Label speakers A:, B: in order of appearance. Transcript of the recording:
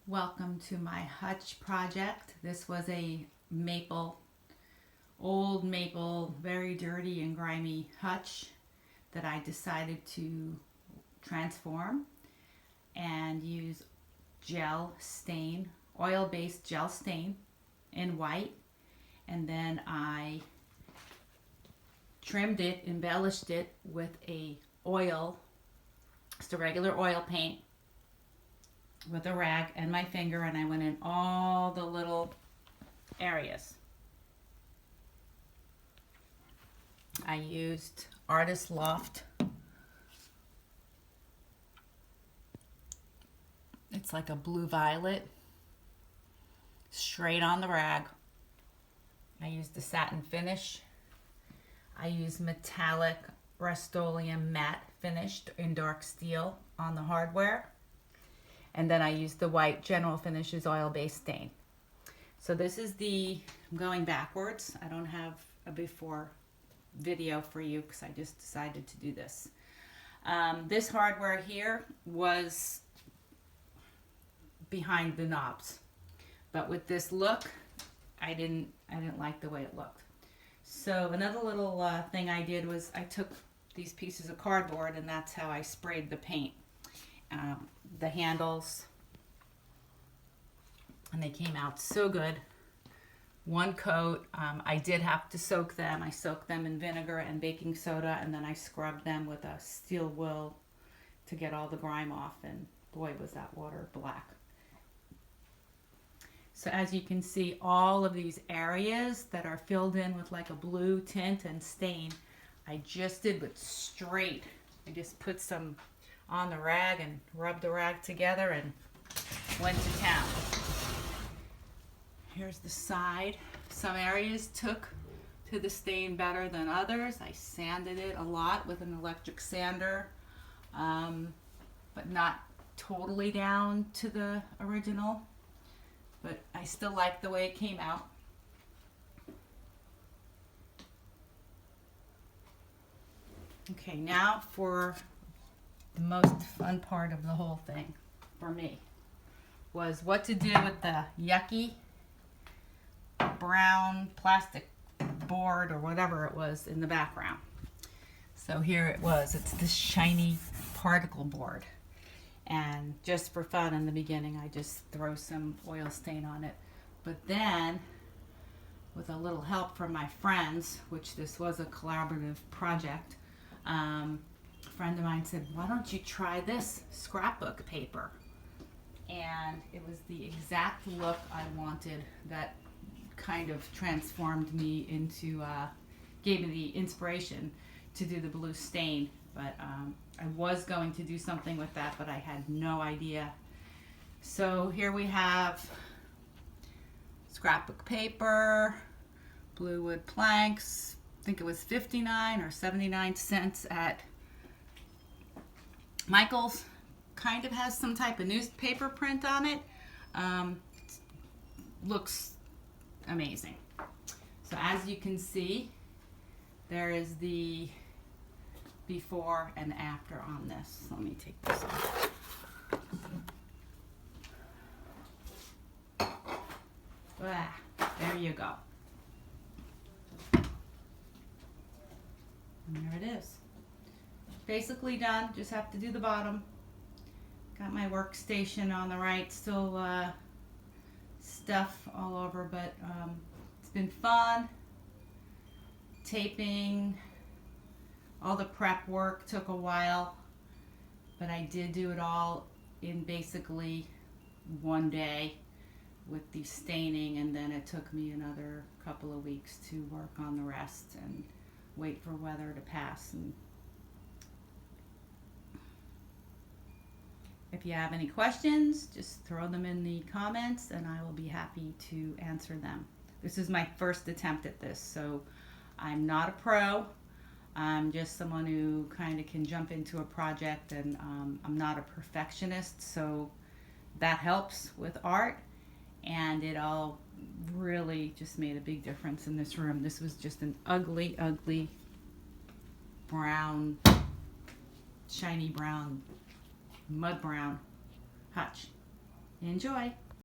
A: Welcome to my Hutch project. This was a maple, old maple, very dirty and grimy hutch that I decided to transform and use gel stain, oil-based gel stain in white. And then I trimmed it, embellished it with a oil, just a regular oil paint with a rag and my finger, and I went in all the little areas. I used Artist Loft. It's like a blue violet, straight on the rag. I used the satin finish. I used metallic Rust-Oleum matte finished in dark steel on the hardware. And then I used the white General Finishes oil-based stain. So this is I'm going backwards. I don't have a before video for you because I just decided to do this. This hardware here was behind the knobs. But with this look, I didn't like the way it looked. So another little thing I did was I took these pieces of cardboard and that's how I sprayed the paint. The handles, and they came out so good. One coat. I did have to soak them. I soaked them in vinegar and baking soda, and then I scrubbed them with a steel wool to get all the grime off, and boy was that water black. So as you can see, all of these areas that are filled in with like a blue tint and stain, I just did with straight. I just put some on the rag and rubbed the rag together and went to town. Here's the side. Some areas took to the stain better than others. I sanded it a lot with an electric sander, but not totally down to the original. But I still like the way it came out. Okay, now for the most fun part of the whole thing for me was what to do with the yucky brown plastic board or whatever it was in the background. So here it was. It's this shiny particle board. And just for fun in the beginning, I just throw some oil stain on it. But then, with a little help from my friends, which this was a collaborative project, a friend of mine said, why don't you try this scrapbook paper? And it was the exact look I wanted that kind of transformed me into, gave me the inspiration to do the blue stain. But I was going to do something with that, but I had no idea. So here we have scrapbook paper, blue wood planks. I think it was 59 or 79 cents at Michael's. Kind of has some type of newspaper print on it. Looks amazing. So as you can see, there is the before and after on this. Let me take this off. There you go. And there it is. Basically done. Just have to do the bottom. Got my workstation on the right. Still stuff all over, but it's been fun. Taping, all the prep work took a while, but I did do it all in basically one day with the staining, and then it took me another couple of weeks to work on the rest and wait for weather to pass. And if you have any questions, just throw them in the comments and I will be happy to answer them. This is my first attempt at this, so I'm not a pro. I'm just someone who kind of can jump into a project, and I'm not a perfectionist, so that helps with art. And it all really just made a big difference in this room. This was just an ugly, ugly brown, shiny brown, mud brown hutch. Enjoy.